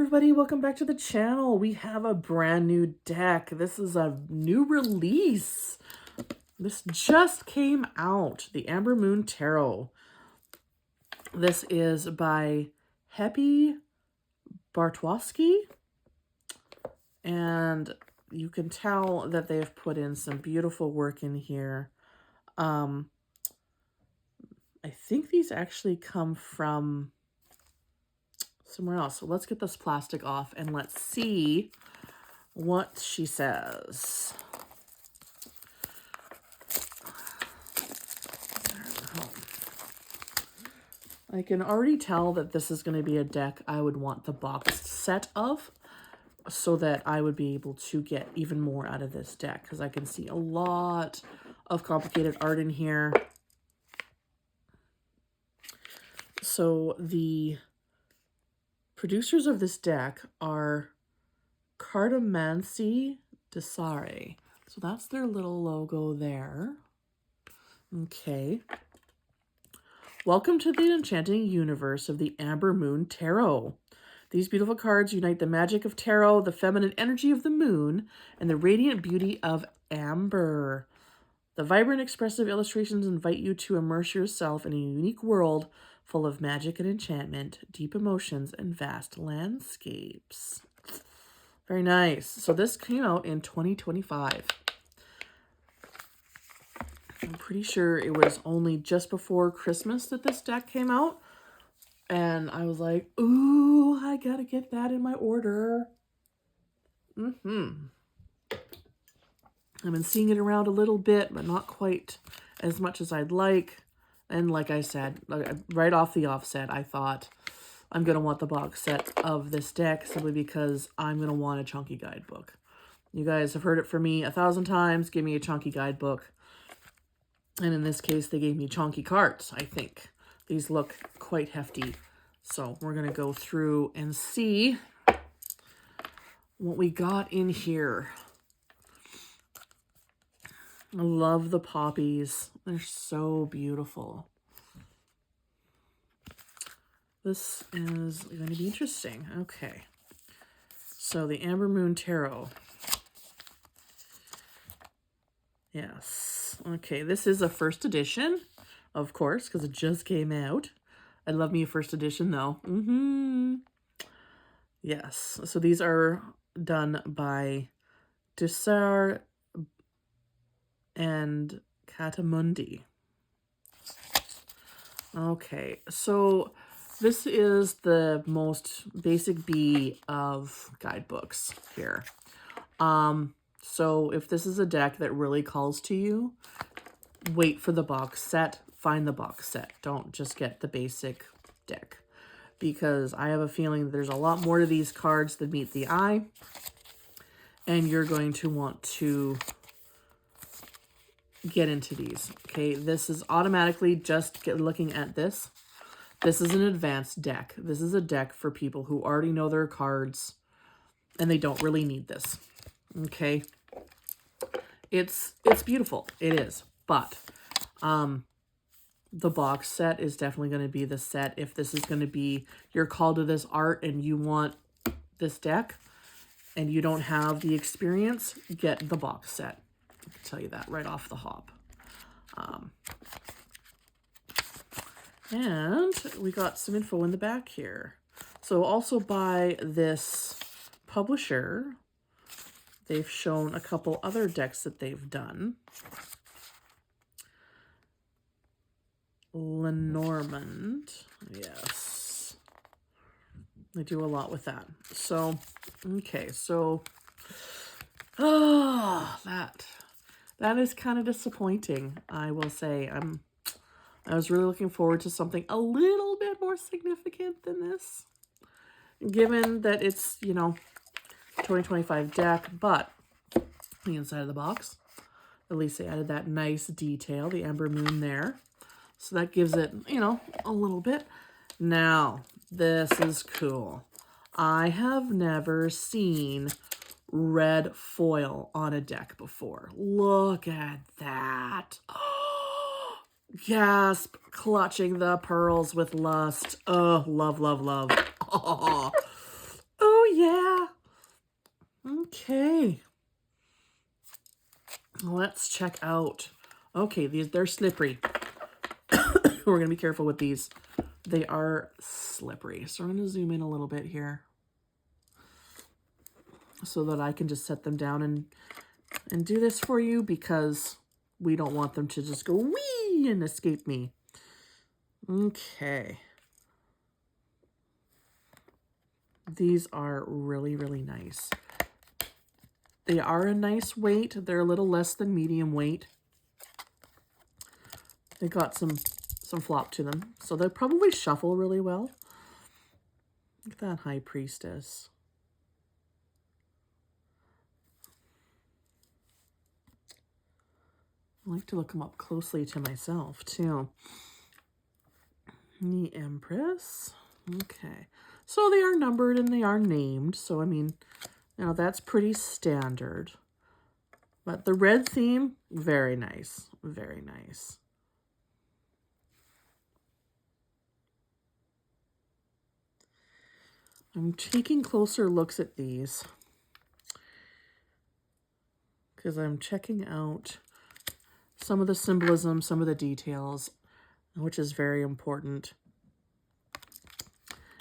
everybody, welcome back to the channel. We have a brand new deck. This is a new release. This just came out, the Amber Moon Tarot. This is by Hepie Bartkowski, and you can tell that they've put in some beautiful work in here. I think these actually come from somewhere else. So let's get this plastic off and let's see what she says. I can already tell that this is going to be a deck I would want the box set of, so that I would be able to get even more out of this deck, because I can see a lot of complicated art in here. So the producers of this deck are Cartomancy Desare. So that's their little logo there. Okay. Welcome to the enchanting universe of the Amber Moon Tarot. These beautiful cards unite the magic of tarot, the feminine energy of the moon, and the radiant beauty of amber. The vibrant, expressive illustrations invite you to immerse yourself in a unique world full of magic and enchantment, deep emotions, and vast landscapes. Very nice. So this came out in 2025. I'm pretty sure it was only just before Christmas that this deck came out. And I was like, ooh, I gotta get that in my order. I've been seeing it around a little bit, but not quite as much as I'd like. And like I said, right off the offset, I thought I'm going to want the box set of this deck simply because I'm going to want a chunky guidebook. You guys have heard it from me 1,000 times. Give me a chunky guidebook. And in this case, they gave me chunky cards, I think. These look quite hefty. So we're going to go through and see what we got in here. I love the poppies. They're so beautiful. This is going to be interesting. Okay. So the Amber Moon Tarot. Yes. Okay, this is a first edition, of course, because it just came out. I love me a first edition, though. Yes. So these are done by Desare and Catamundi. Okay, so this is the most basic B of guidebooks here. So if this is a deck that really calls to you, wait for the box set, find the box set. Don't just get the basic deck, because I have a feeling there's a lot more to these cards than meet the eye, and you're going to want to get into these. Okay, this is automatically just looking at this. This is an advanced deck. This is a deck for people who already know their cards and they don't really need this. Okay, it's beautiful. It is, but the box set is definitely going to be the set. If this is going to be your call to this art and you want this deck and you don't have the experience, get the box set. I can tell you that right off the hop. And we got some info in the back here. So also by this publisher, they've shown a couple other decks that they've done. Lenormand, yes. They do a lot with that. So, okay, so that is kind of disappointing, I will say. I was really looking forward to something a little bit more significant than this, given that it's, 2025 deck, but the inside of the box, at least they added that nice detail, the Amber Moon there. So that gives it, a little bit. Now, this is cool. I have never seen red foil on a deck before. Look at that. Gasp, clutching the pearls with lust. Oh, love, love, love. Oh, Okay. Let's check out. Okay, they're slippery. We're going to be careful with these. They are slippery. So I'm going to zoom in a little bit here so that I can just set them down and do this for you, because we don't want them to just go wee and escape me. Okay. These are really, really nice. They are a nice weight. They're a little less than medium weight. They got some flop to them, so they'll probably shuffle really well. Look at that High Priestess. I like to look them up closely to myself too. The Empress. Okay, so they are numbered and they are named, so I mean, now that's pretty standard. But the red theme, very nice, very nice. I'm taking closer looks at these because I'm checking out some of the symbolism, some of the details, which is very important.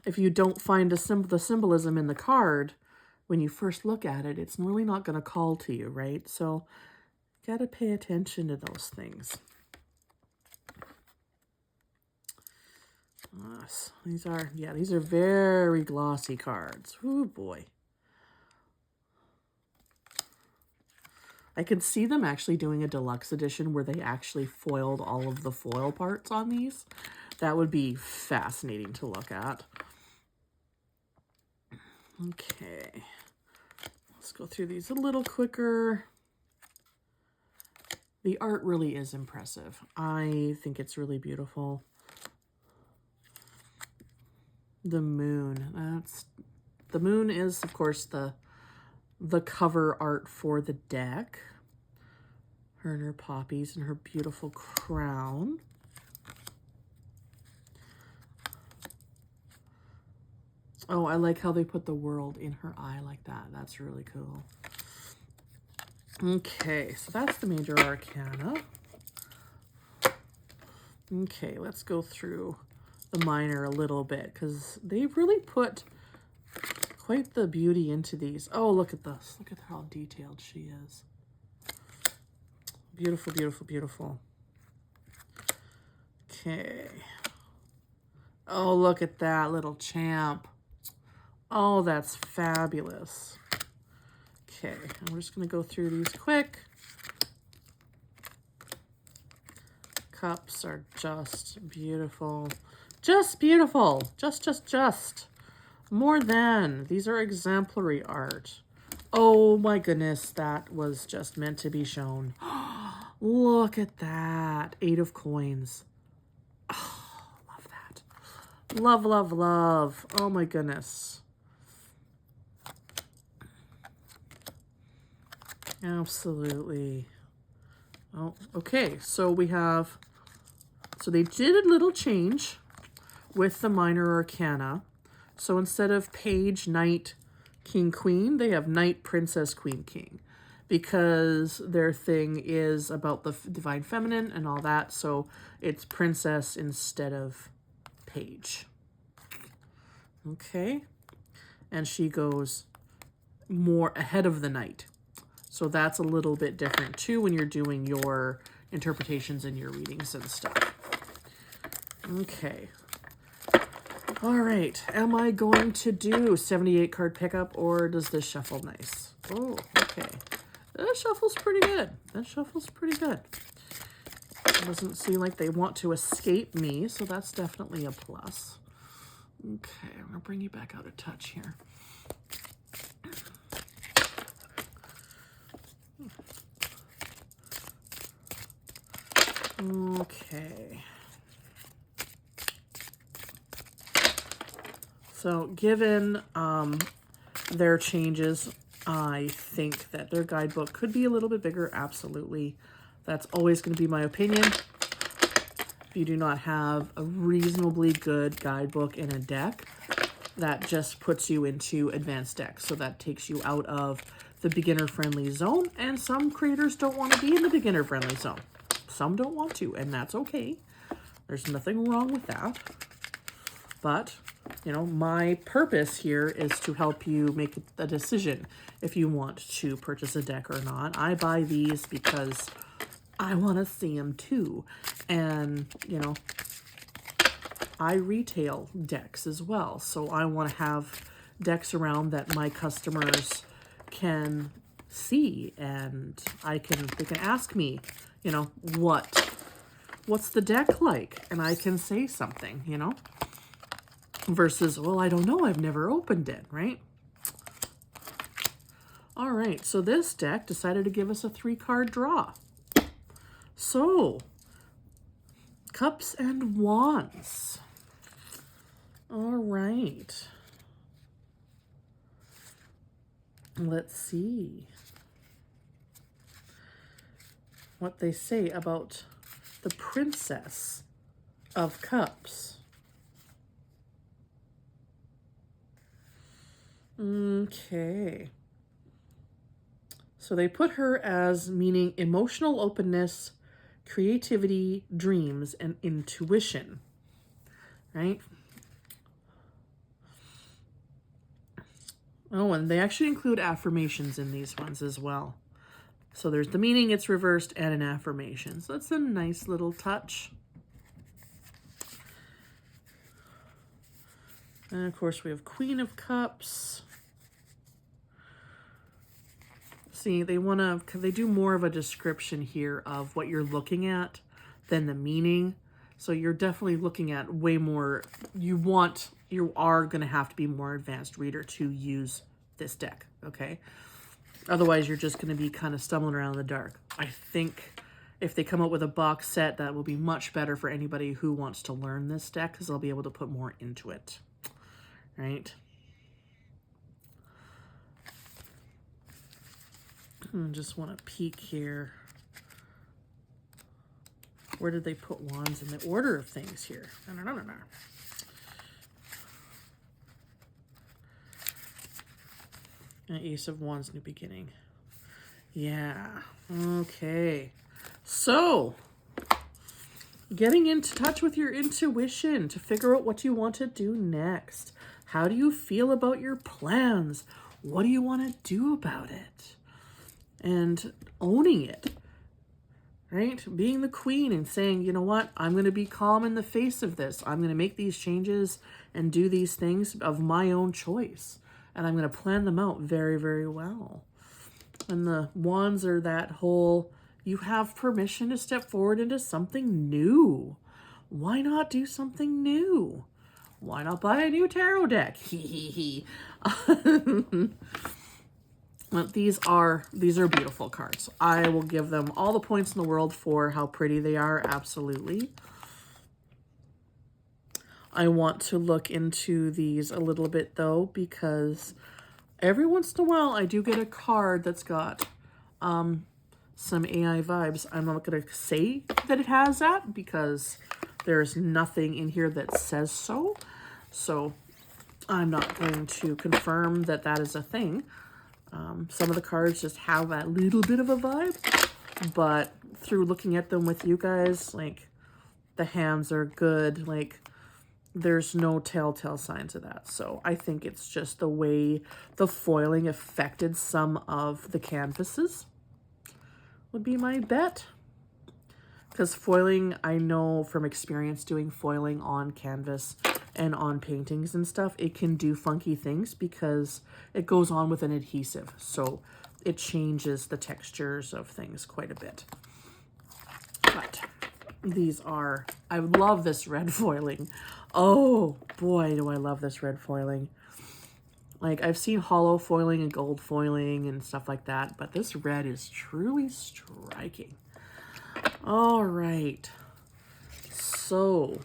If you don't find the symbolism in the card when you first look at it, it's really not going to call to you, right? So you got to pay attention to those things. These are very glossy cards. Oh boy. I could see them actually doing a deluxe edition where they actually foiled all of the foil parts on these. That would be fascinating to look at. Okay. Let's go through these a little quicker. The art really is impressive. I think it's really beautiful. The moon. The moon is, of course, the cover art for the deck. Her and her poppies and her beautiful crown. Oh, I like how they put the world in her eye like that. That's really cool. Okay, so that's the major arcana. Okay, let's go through the minor a little bit, because they really put quite the beauty into these. Oh, look at this. Look at how detailed she is. Beautiful, beautiful, beautiful. Okay. Oh, look at that little champ. Oh, that's fabulous. Okay, I'm just going to go through these quick. Cups are just beautiful. Just beautiful. Just. More than. These are exemplary art. Oh my goodness, that was just meant to be shown. Look at that. 8 of coins. Oh, love that. Love, love, love. Oh my goodness. Absolutely. Oh, okay. So we have, so they did a little change with the minor arcana. So instead of page, knight, king, queen, they have knight, princess, queen, king, because their thing is about the divine feminine and all that. So it's princess instead of page. Okay. And she goes more ahead of the knight. So that's a little bit different too when you're doing your interpretations and your readings and stuff. Okay. All right. Am I going to do 78 card pickup, or does this shuffle nice? Oh, okay. That shuffle's pretty good. That shuffle's pretty good. It doesn't seem like they want to escape me, so that's definitely a plus. Okay, I'm going to bring you back out of touch here. Okay. So given their changes, I think that their guidebook could be a little bit bigger. Absolutely. That's always going to be my opinion. If you do not have a reasonably good guidebook in a deck, that just puts you into advanced decks. So that takes you out of the beginner-friendly zone, and some creators don't want to be in the beginner-friendly zone. Some don't want to, and that's okay. There's nothing wrong with that. But, you know, my purpose here is to help you make a decision if you want to purchase a deck or not. I buy these because I want to see them too. And, you know, I retail decks as well. So I want to have decks around that my customers can see, and they can ask me, you know, what's the deck like? And I can say something, you know, versus, well, I don't know, I've never opened it, right? All right, so this deck decided to give us a 3-card draw. So, Cups and Wands. All right. Let's see what they say about the Princess of Cups. Okay. So they put her as meaning emotional openness, creativity, dreams, and intuition, right? Oh, and they actually include affirmations in these ones as well. So there's the meaning, it's reversed, and an affirmation. So that's a nice little touch. And of course we have Queen of Cups. See, they do more of a description here of what you're looking at than the meaning. So you're definitely looking at way more. You are going to have to be more advanced reader to use this deck, okay? Otherwise, you're just going to be kind of stumbling around in the dark. I think if they come up with a box set, that will be much better for anybody who wants to learn this deck, because they'll be able to put more into it, right? I just want to peek here. Where did they put wands in the order of things here? No. Ace of Wands, new beginning. Yeah, okay. So, getting into touch with your intuition to figure out what you want to do next. How do you feel about your plans? What do you want to do about it? And owning it, right? Being the queen and saying, you know what? I'm going to be calm in the face of this. I'm going to make these changes and do these things of my own choice. And I'm going to plan them out very, very well. And the wands are that whole, you have permission to step forward into something new. Why not do something new? Why not buy a new tarot deck? But these are beautiful cards. I will give them all the points in the world for how pretty they are, absolutely. I want to look into these a little bit though, because every once in a while I do get a card that's got some AI vibes. I'm not going to say that it has that because there's nothing in here that says so. So I'm not going to confirm that that is a thing. Some of the cards just have that little bit of a vibe, but through looking at them with you guys, like, the hands are good, like, there's no telltale signs of that. So I think it's just the way the foiling affected some of the canvases would be my bet. Because foiling, I know from experience doing foiling on canvas and on paintings and stuff, it can do funky things because it goes on with an adhesive. So it changes the textures of things quite a bit. But these are, I love this red foiling. Oh boy, do I love this red foiling. Like, I've seen hollow foiling and gold foiling and stuff like that, but this red is truly striking. All right, so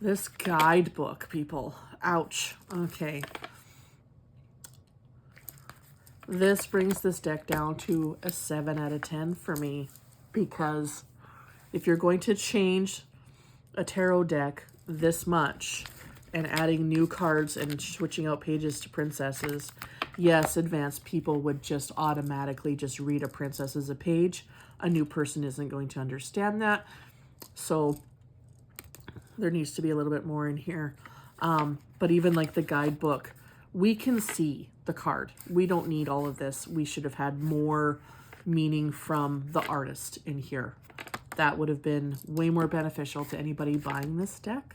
this guidebook, people, ouch. Okay, this brings this deck down to a 7 out of 10 for me, because if you're going to change a tarot deck, this much and adding new cards and switching out pages to princesses, yes, advanced people would just automatically just read a princess as a page. A new person isn't going to understand that. So there needs to be a little bit more in here. But even like the guidebook, we can see the card. We don't need all of this. We should have had more meaning from the artist in here. That would have been way more beneficial to anybody buying this deck.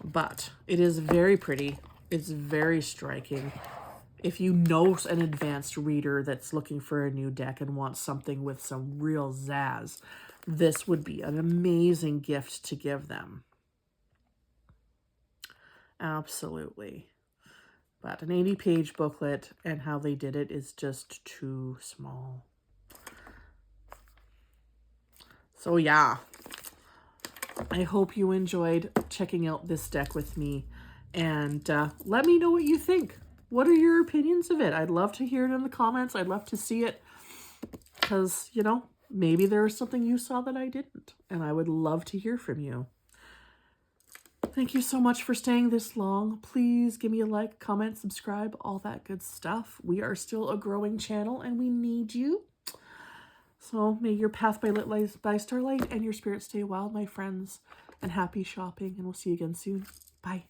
But it is very pretty. It's very striking. If you know an advanced reader that's looking for a new deck and wants something with some real zazz, this would be an amazing gift to give them. Absolutely. But an 80-page booklet and how they did it is just too small. So yeah, I hope you enjoyed checking out this deck with me, and let me know what you think. What are your opinions of it? I'd love to hear it in the comments. I'd love to see it because, you know, maybe there's something you saw that I didn't, and I would love to hear from you. Thank you so much for staying this long. Please give me a like, comment, subscribe, all that good stuff. We are still a growing channel and we need you. So may your path be lit by starlight and your spirit stay wild, my friends. And happy shopping, and we'll see you again soon. Bye.